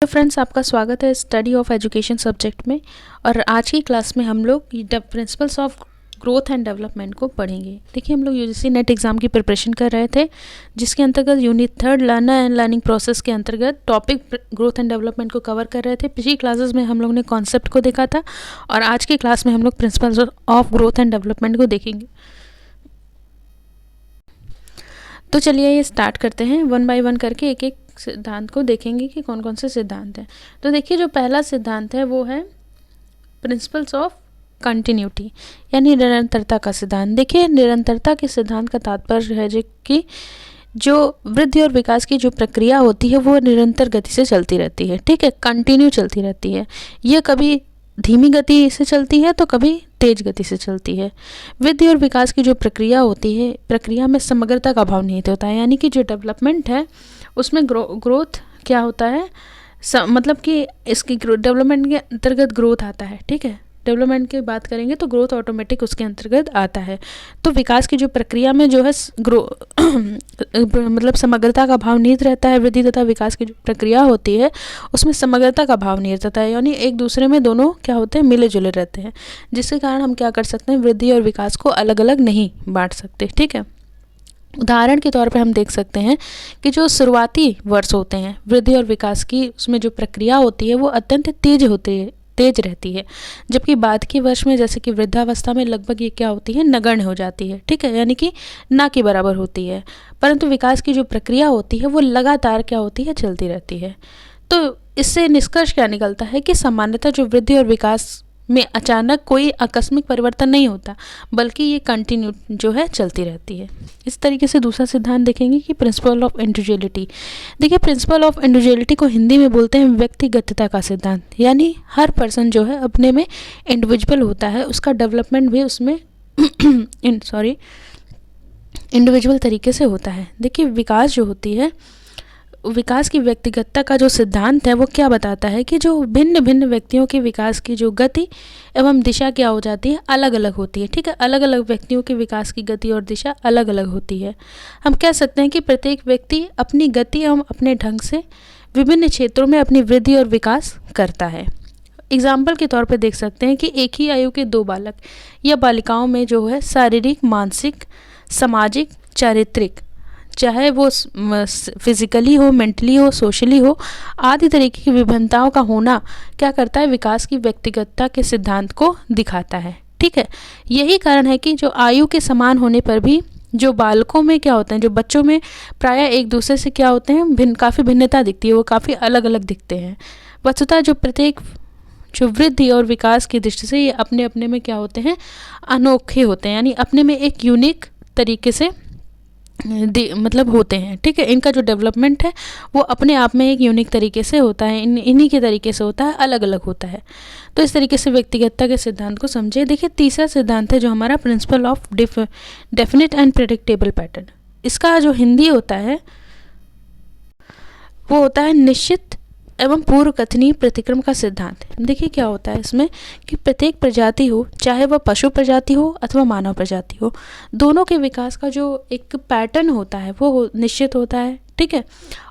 Friends, आपका स्वागत है स्टडी ऑफ एजुकेशन सब्जेक्ट में। और आज की क्लास में हम लोग principles of growth and development को पढ़ेंगे। देखिए, हम लोग यूजीसी नेट एग्ज़ाम की प्रिपरेशन कर रहे थे, जिसके अंतर्गत unit 3 learner and learning process के अंतर्गत टॉपिक ग्रोथ एंड डेवलपमेंट को कवर कर रहे थे। पिछली क्लासेस में हम लोग ने कॉन्सेप्ट को देखा था और आज की क्लास में हम लोग principles of growth and development को देखेंगे। तो चलिए ये स्टार्ट करते हैं, वन बाय वन करके एक एक सिद्धांत को देखेंगे कि कौन कौन से सिद्धांत हैं। तो देखिए, जो पहला सिद्धांत है वो है प्रिंसिपल्स ऑफ कंटिन्यूटी, यानी निरंतरता का सिद्धांत। देखिए, निरंतरता के सिद्धांत का तात्पर्य है कि जो वृद्धि और विकास की जो प्रक्रिया होती है वो निरंतर गति से चलती रहती है। ठीक है, कंटिन्यू चलती रहती है। ये कभी धीमी गति से चलती है तो कभी तेज गति से चलती है। वृद्धि और विकास की जो प्रक्रिया होती है, प्रक्रिया में समग्रता का अभाव नहीं होता है, यानी कि जो डेवलपमेंट है उसमें ग्रोथ क्या होता है, मतलब कि इसकी डेवलपमेंट के अंतर्गत ग्रोथ आता है। ठीक है, डेवलपमेंट की बात करेंगे तो ग्रोथ ऑटोमेटिक उसके अंतर्गत आता है। तो विकास की जो प्रक्रिया में जो है मतलब समग्रता का भाव निहित रहता है। वृद्धि तथा विकास की जो प्रक्रिया होती है उसमें समग्रता का भाव निहित रहता है, यानी एक दूसरे में दोनों क्या होते हैं, मिले जुले रहते हैं, जिसके कारण हम क्या कर सकते हैं, वृद्धि और विकास को अलग अलग नहीं बांट सकते। ठीक है, उदाहरण के तौर पे हम देख सकते हैं कि जो शुरुआती वर्ष होते हैं वृद्धि और विकास की, उसमें जो प्रक्रिया होती है वो अत्यंत तेज रहती है, जबकि बाद के वर्ष में जैसे कि वृद्धावस्था में लगभग ये क्या होती है, नगण्य हो जाती है। ठीक है, यानी कि ना के बराबर होती है। परंतु विकास की जो प्रक्रिया होती है वो लगातार क्या होती है, चलती रहती है। तो इससे निष्कर्ष क्या निकलता है कि सामान्यतः जो वृद्धि और विकास में अचानक कोई आकस्मिक परिवर्तन नहीं होता, बल्कि ये कंटिन्यू जो है चलती रहती है। इस तरीके से दूसरा सिद्धांत देखेंगे कि प्रिंसिपल ऑफ इंडिविजुअलिटी। देखिए, प्रिंसिपल ऑफ इंडिविजुअलिटी को हिंदी में बोलते हैं व्यक्तिगतता का सिद्धांत, यानी हर पर्सन जो है अपने में इंडिविजुअल होता है, उसका डेवलपमेंट भी उसमें इंडिविजुअल तरीके से होता है। देखिए, विकास जो होती है, विकास की व्यक्तिगतता का जो सिद्धांत है वो क्या बताता है कि जो भिन्न भिन्न व्यक्तियों के विकास की जो गति एवं दिशा क्या हो जाती है, अलग अलग होती है। ठीक है, अलग अलग व्यक्तियों के विकास की गति और दिशा अलग अलग होती है। हम कह सकते हैं कि प्रत्येक व्यक्ति अपनी गति एवं अपने ढंग से विभिन्न क्षेत्रों में अपनी वृद्धि और विकास करता है। एग्जाम्पल के तौर पर देख सकते हैं कि एक ही आयु के दो बालक या बालिकाओं में जो है शारीरिक, मानसिक, सामाजिक, चारित्रिक, चाहे वो फिजिकली हो, मेंटली हो, सोशली हो, आदि तरीके की विभिन्नताओं का होना क्या करता है, विकास की व्यक्तिगतता के सिद्धांत को दिखाता है। ठीक है, यही कारण है कि जो आयु के समान होने पर भी जो बालकों में क्या होते हैं, जो बच्चों में प्रायः एक दूसरे से क्या होते हैं, काफ़ी भिन्नता दिखती है, वो काफ़ी अलग अलग दिखते हैं। वस्तुतः जो प्रत्येक जो वृद्धि और विकास की दृष्टि से ये अपने अपने में क्या होते हैं, अनोखे होते हैं, यानी अपने में एक यूनिक तरीके से मतलब होते हैं। ठीक है, इनका जो डेवलपमेंट है वो अपने आप में एक यूनिक तरीके से होता है, इन्हीं के तरीके से होता है, अलग अलग होता है। तो इस तरीके से व्यक्तिगतता के सिद्धांत को समझे। देखिए, तीसरा सिद्धांत है जो हमारा principle of definite and predictable pattern. इसका जो हिंदी होता है वो होता है निश्चित एवं पूर्व कथनीय प्रतिक्रम का सिद्धांत। देखिए, क्या होता है इसमें कि प्रत्येक प्रजाति हो, चाहे वह पशु प्रजाति हो अथवा मानव प्रजाति हो, दोनों के विकास का जो एक पैटर्न होता है वो निश्चित होता है। ठीक है,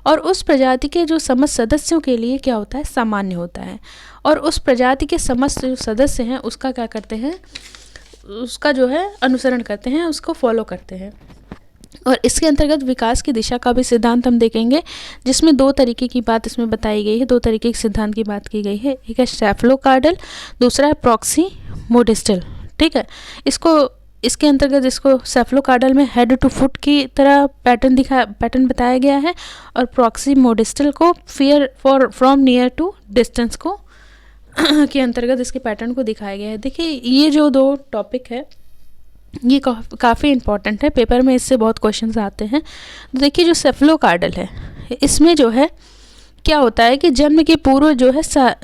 और उस प्रजाति के जो समस्त सदस्यों के लिए क्या होता है, सामान्य होता है, और उस प्रजाति के समस्त जो सदस्य हैं उसका क्या करते हैं, उसका जो है अनुसरण करते हैं, उसको फॉलो करते हैं। और इसके अंतर्गत विकास की दिशा का भी सिद्धांत हम देखेंगे, जिसमें दो तरीके की बात इसमें बताई गई है, दो तरीके के सिद्धांत की बात की गई है। एक है स्टेफलोकार्डल, दूसरा है प्रॉक्सिमोडिस्टल। ठीक है, इसके अंतर्गत इसको सेफलोकार्डल में हेड टू फुट की तरह पैटर्न बताया गया है, और प्रॉक्सिमोडिस्टल को फ्रॉम नियर टू डिस्टेंस को के अंतर्गत इसके पैटर्न को दिखाया गया है। देखिए, ये जो दो टॉपिक है ये काफ़ी इंपॉर्टेंट है, पेपर में इससे बहुत क्वेश्चंस आते हैं। तो देखिए, जो सेफलोकार्डल है इसमें जो है क्या होता है कि जन्म के पूर्व जो है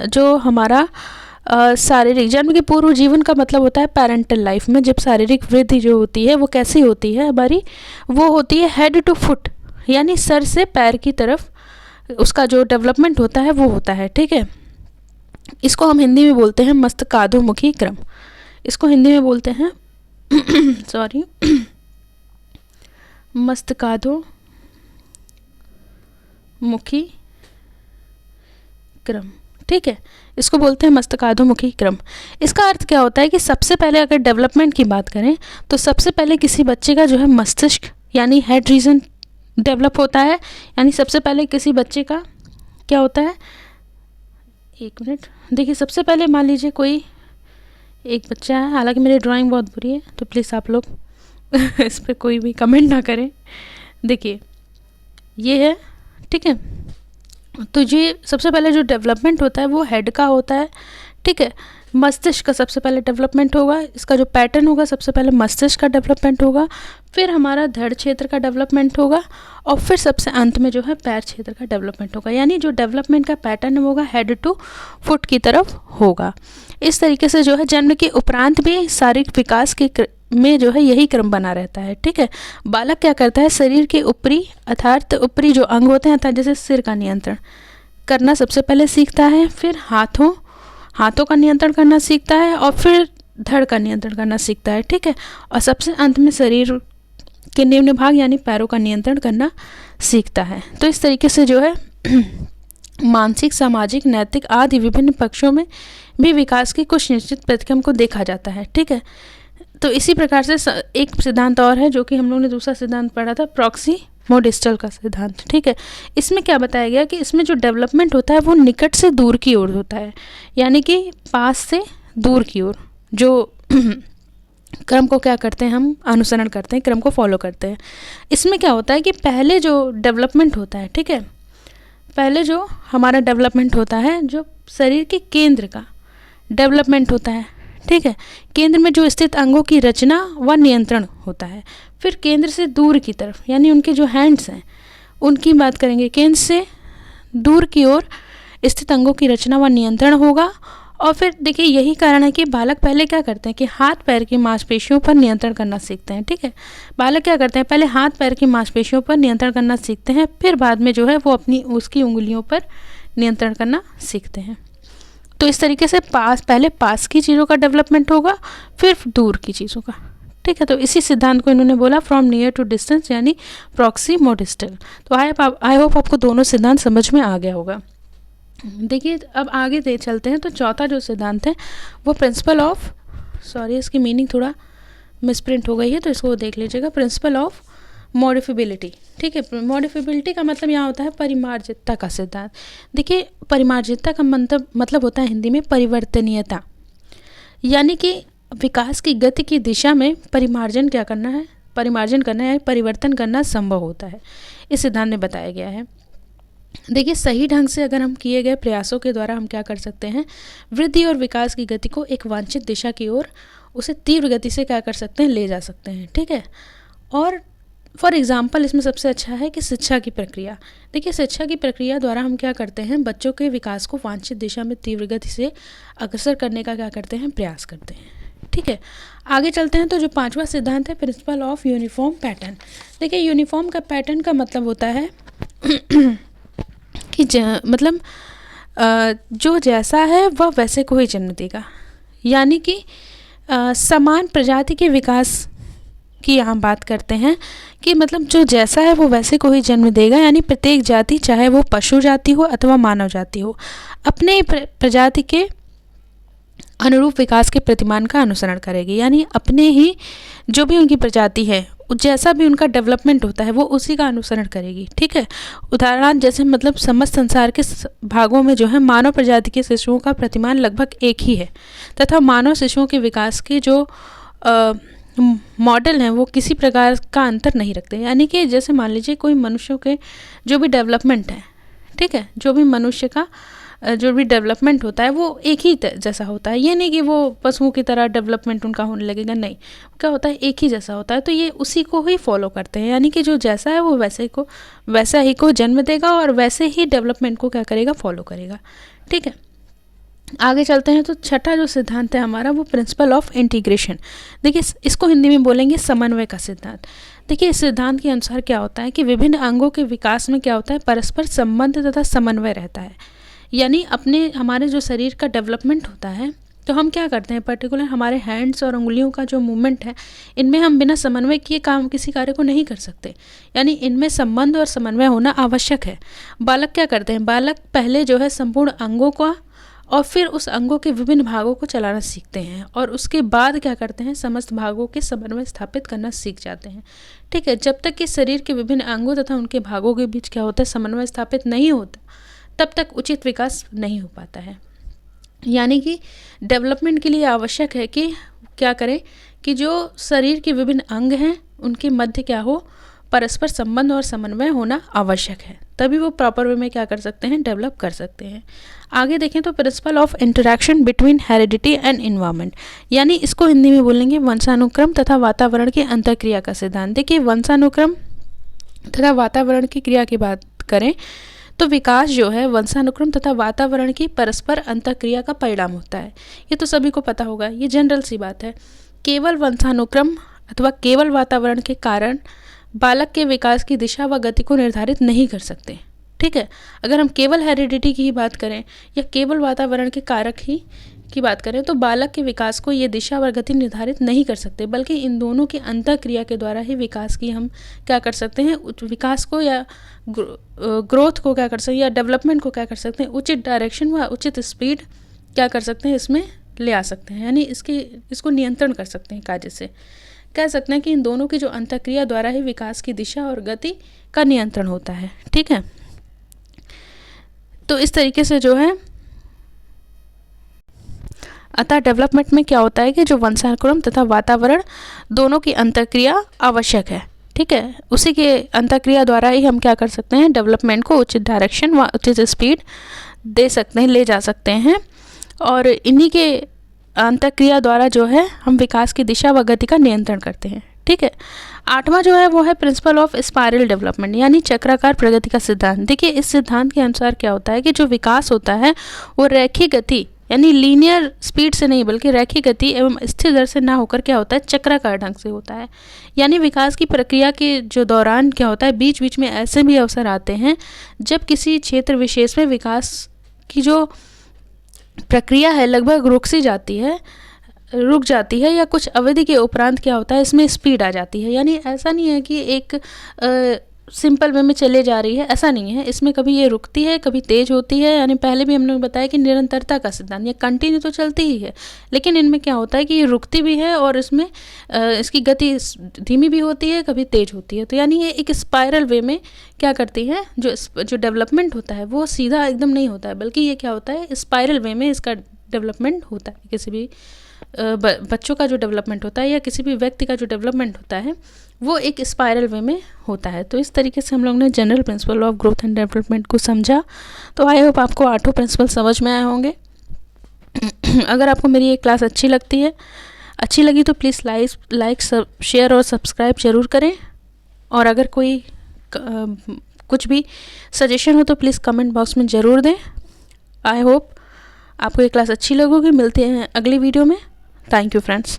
जो हमारा शारीरिक जन्म के पूर्व जीवन का मतलब होता है पेरेंटल लाइफ में जब शारीरिक वृद्धि जो होती है वो कैसी होती है हमारी, वो होती है हेड टू फुट, यानी सर से पैर की तरफ उसका जो डेवलपमेंट होता है वो होता है। ठीक है, इसको हम हिंदी में बोलते हैं मस्तकाधोमुखी क्रम। इसको हिंदी में बोलते हैं मस्तकाधोमुखी क्रम, ठीक है, इसको बोलते हैं मस्तकाधोमुखी क्रम। इसका अर्थ क्या होता है कि सबसे पहले अगर डेवलपमेंट की बात करें तो सबसे पहले किसी बच्चे का जो है मस्तिष्क यानी हेड रीजन डेवलप होता है। यानी सबसे पहले किसी बच्चे का क्या होता है, एक मिनट, देखिए सबसे पहले मान लीजिए कोई एक बच्चा है, हालांकि मेरी ड्राइंग बहुत बुरी है तो प्लीज़ आप लोग इस पर कोई भी कमेंट ना करें। देखिए ये है, ठीक है, तो ये सबसे पहले जो डेवलपमेंट होता है वो हेड का होता है, ठीक है। मस्तिष्क का सबसे पहले डेवलपमेंट होगा, इसका जो पैटर्न होगा सबसे पहले मस्तिष्क का डेवलपमेंट होगा, फिर हमारा धड़ क्षेत्र का डेवलपमेंट होगा और फिर सबसे अंत में जो है पैर क्षेत्र का डेवलपमेंट होगा। यानी जो डेवलपमेंट का पैटर्न होगा हेड टू फुट की तरफ होगा। इस तरीके से जो है जन्म के उपरांत भी शारीरिक विकास के में जो है यही क्रम बना रहता है, ठीक है। बालक क्या करता है, शरीर के ऊपरी अर्थात ऊपरी जो अंग होते हैं अर्थात जैसे सिर का नियंत्रण करना सबसे पहले सीखता है, फिर हाथों का नियंत्रण करना सीखता है और फिर धड़ का नियंत्रण करना सीखता है, ठीक है। और सबसे अंत में शरीर के निम्न भाग यानी पैरों का नियंत्रण करना सीखता है। तो इस तरीके से जो है मानसिक, सामाजिक, नैतिक आदि विभिन्न पक्षों में भी विकास की कुछ निश्चित प्रतिक्रम को देखा जाता है, ठीक है। तो इसी प्रकार से एक सिद्धांत और है जो कि हम लोगों ने दूसरा सिद्धांत पढ़ा था, प्रॉक्सिमोडिस्टल का सिद्धांत, ठीक है। इसमें क्या बताया गया कि इसमें जो डेवलपमेंट होता है वो निकट से दूर की ओर होता है, यानी कि पास से दूर की ओर जो क्रम को क्या करते हैं, हम अनुसरण करते हैं, क्रम को फॉलो करते हैं। इसमें क्या होता है कि पहले जो डेवलपमेंट होता है, ठीक है, पहले जो हमारा डेवलपमेंट होता है जो शरीर के केंद्र का डेवलपमेंट होता है, ठीक है, केंद्र में जो स्थित अंगों की रचना व नियंत्रण होता है। फिर केंद्र से दूर की तरफ यानी उनके जो हैंड्स हैं उनकी बात करेंगे, केंद्र से दूर की ओर स्थित अंगों की रचना व नियंत्रण होगा। और फिर देखिए यही कारण है कि बालक पहले क्या करते हैं कि हाथ पैर की मांसपेशियों पर नियंत्रण करना सीखते हैं, ठीक है। बालक क्या करते हैं, पहले हाथ पैर की मांसपेशियों पर नियंत्रण करना सीखते हैं, फिर बाद में जो है वो उसकी उंगलियों पर नियंत्रण करना सीखते हैं। तो इस तरीके से पहले पास की चीज़ों का डेवलपमेंट होगा, फिर दूर की चीज़ों का, ठीक है। तो इसी सिद्धांत को इन्होंने बोला फ्रॉम नियर टू डिस्टेंस यानी प्रॉक्सिमोडिस्टल। तो आई होप आपको दोनों सिद्धांत समझ में आ गया होगा। देखिए अब आगे चलते हैं। तो चौथा जो सिद्धांत है वो प्रिंसिपल ऑफ, सॉरी इसकी मीनिंग थोड़ा मिसप्रिंट हो गई है तो इसको देख लीजिएगा, प्रिंसिपल ऑफ मॉडिफिबिलिटी, ठीक है। मॉडिफिबिलिटी का मतलब यहाँ होता है परिमार्जितता का सिद्धांत। देखिए परिमार्जितता का मतलब होता है हिंदी में परिवर्तनीयता, यानी कि विकास की गति की दिशा में परिमार्जन करना है, परिवर्तन करना संभव होता है, इस सिद्धांत में बताया गया है। देखिए सही ढंग से अगर हम किए गए प्रयासों के द्वारा हम क्या कर सकते हैं, वृद्धि और विकास की गति को एक वांछित दिशा की ओर उसे तीव्र गति से क्या कर सकते हैं, ले जा सकते हैं, ठीक है। और फॉर एग्जाम्पल इसमें सबसे अच्छा है कि शिक्षा की प्रक्रिया। देखिए शिक्षा की प्रक्रिया द्वारा हम क्या करते हैं, बच्चों के विकास को वांछित दिशा में तीव्र गति से अग्रसर करने का क्या करते हैं, प्रयास करते हैं, ठीक है। आगे चलते हैं। तो जो पांचवा सिद्धांत है प्रिंसिपल ऑफ यूनिफॉर्म पैटर्न। देखिए यूनिफॉर्म का पैटर्न का मतलब होता है कि मतलब जो जैसा है वह वैसे को ही जन्म देगा, यानी कि समान प्रजाति के विकास की यहाँ बात करते हैं कि मतलब जो जैसा है वो वैसे को ही जन्म देगा, यानी प्रत्येक जाति चाहे वो पशु जाति हो अथवा मानव जाति हो अपने प्रजाति के अनुरूप विकास के प्रतिमान का अनुसरण करेगी, यानी अपने ही जो भी उनकी प्रजाति है जैसा भी उनका डेवलपमेंट होता है वो उसी का अनुसरण करेगी, ठीक है। उदाहरण जैसे मतलब समस्त संसार के भागों में जो है मानव प्रजाति के शिशुओं का प्रतिमान लगभग एक ही है तथा मानव शिशुओं के विकास के जो मॉडल हैं वो किसी प्रकार का अंतर नहीं रखते, यानी कि जैसे मान लीजिए कोई मनुष्यों के जो भी डेवलपमेंट है, ठीक है, जो भी मनुष्य का जो भी डेवलपमेंट होता है वो एक ही जैसा होता है। ये नहीं कि वो पशुओं की तरह डेवलपमेंट उनका होने लगेगा, नहीं, क्या होता है एक ही जैसा होता है। तो ये उसी को ही फॉलो करते हैं, यानी कि जो जैसा है वो वैसा ही को जन्म देगा और वैसे ही डेवलपमेंट को क्या करेगा, फॉलो करेगा, ठीक है। आगे चलते हैं। तो छठा जो सिद्धांत है हमारा वो प्रिंसिपल ऑफ इंटीग्रेशन। देखिए इसको हिंदी में बोलेंगे समन्वय का सिद्धांत। देखिए इस सिद्धांत के अनुसार क्या होता है कि विभिन्न अंगों के विकास में क्या होता है, परस्पर संबंध तथा समन्वय रहता है, यानी हमारे जो शरीर का डेवलपमेंट होता है तो हम क्या करते हैं, पर्टिकुलर हमारे हैंड्स और उंगलियों का जो मूवमेंट है, इनमें हम बिना समन्वय किए काम किसी कार्य को नहीं कर सकते, यानी इनमें संबंध और समन्वय होना आवश्यक है। बालक क्या करते हैं, बालक पहले जो है संपूर्ण अंगों का और फिर उस अंगों के विभिन्न भागों को चलाना सीखते हैं और उसके बाद क्या करते हैं, समस्त भागों के समन्वय स्थापित करना सीख जाते हैं। ठीक है, जब तक कि शरीर के विभिन्न अंगों तथा उनके भागों के बीच क्या होता है, समन्वय स्थापित नहीं होता, तब तक उचित विकास नहीं हो पाता है। यानी कि डेवलपमेंट के लिए आवश्यक है कि क्या करें कि जो शरीर के विभिन्न अंग हैं उनके मध्य क्या हो, परस्पर संबंध और समन्वय होना आवश्यक है, तभी वो प्रॉपर वे में क्या कर सकते हैं, डेवलप कर सकते हैं। आगे देखें तो principle of interaction between heredity and environment, यानी इसको हिंदी में बोलेंगे वंशानुक्रम तथा वातावरण की अंतःक्रिया का सिद्धांत। देखिए, वंशानुक्रम तथा वातावरण की क्रिया की बात करें तो विकास जो है वंशानुक्रम तथा वातावरण की परस्पर अंतःक्रिया का परिणाम होता है। ये तो सभी को पता होगा, ये जनरल सी बात है। केवल वंशानुक्रम अथवा केवल वातावरण के कारण बालक के विकास की दिशा व गति को निर्धारित नहीं कर सकते। ठीक है, अगर हम केवल हेरिडिटी की ही बात करें या केवल वातावरण के कारक ही की बात करें तो बालक के विकास को ये दिशा व गति निर्धारित नहीं कर सकते, बल्कि इन दोनों की अंतःक्रिया के द्वारा ही विकास की हम क्या कर सकते हैं, विकास को या ग्रोथ को क्या कर सकते हैं या डेवलपमेंट को क्या कर सकते हैं, उचित डायरेक्शन व उचित स्पीड क्या कर सकते हैं, इसमें ले आ सकते हैं, यानी इसको नियंत्रण कर सकते हैं कार्य से। कह सकते हैं कि इन दोनों की जो अंतःक्रिया द्वारा ही विकास की दिशा और गति का नियंत्रण होता है। ठीक है, तो इस तरीके से जो है अतः डेवलपमेंट में क्या होता है कि जो वंशानुक्रम तथा वातावरण दोनों की अंतःक्रिया आवश्यक है। ठीक है, उसी के अंतःक्रिया द्वारा ही हम क्या कर सकते हैं, डेवलपमेंट को उचित डायरेक्शन व उचित स्पीड दे सकते हैं, ले जा सकते हैं, और इन्हीं के अंतःक्रिया द्वारा जो है हम विकास की दिशा व गति का नियंत्रण करते हैं। ठीक है, आठवां जो है वो है प्रिंसिपल ऑफ स्पाइरल डेवलपमेंट, यानी चक्राकार प्रगति का सिद्धांत। देखिए, इस सिद्धांत के अनुसार क्या होता है कि जो विकास होता है वो रैखिक गति यानी लीनियर स्पीड से नहीं बल्कि रैखिक गति एवं स्थिर दर से ना होकर क्या होता है, चक्राकार ढंग से होता है। यानी विकास की प्रक्रिया के जो दौरान क्या होता है, बीच बीच में ऐसे भी अवसर आते हैं जब किसी क्षेत्र विशेष में विकास की जो प्रक्रिया है लगभग रुक जाती है या कुछ अवधि के उपरांत क्या होता है, इसमें स्पीड आ जाती है। यानी ऐसा नहीं है कि एक सिंपल वे में चले जा रही है, ऐसा नहीं है, इसमें कभी ये रुकती है कभी तेज होती है। यानी पहले भी हमने बताया कि निरंतरता का सिद्धांत, ये कंटिन्यू तो चलती ही है, लेकिन इनमें क्या होता है कि ये रुकती भी है और इसमें इसकी गति धीमी भी होती है, कभी तेज होती है। तो यानी ये एक स्पाइरल वे में क्या करती है, जो डेवलपमेंट होता है वो सीधा एकदम नहीं होता है, बल्कि ये क्या होता है, स्पाइरल वे में इसका डेवलपमेंट होता है। किसी भी बच्चों का जो डेवलपमेंट होता है या किसी भी व्यक्ति का जो डेवलपमेंट होता है वो एक स्पाइरल वे में होता है। तो इस तरीके से हम लोग ने general principle of growth and development को समझा। तो आई होप आपको आठों प्रिंसिपल समझ में आए होंगे। अगर आपको मेरी ये क्लास अच्छी लगी तो प्लीज़ लाइक शेयर और सब्सक्राइब जरूर करें, और अगर कोई कुछ भी सजेशन हो तो प्लीज़ कमेंट बॉक्स में ज़रूर दें। आई होप आपको ये क्लास अच्छी लगेगी। मिलते हैं अगली वीडियो में। Thank you friends.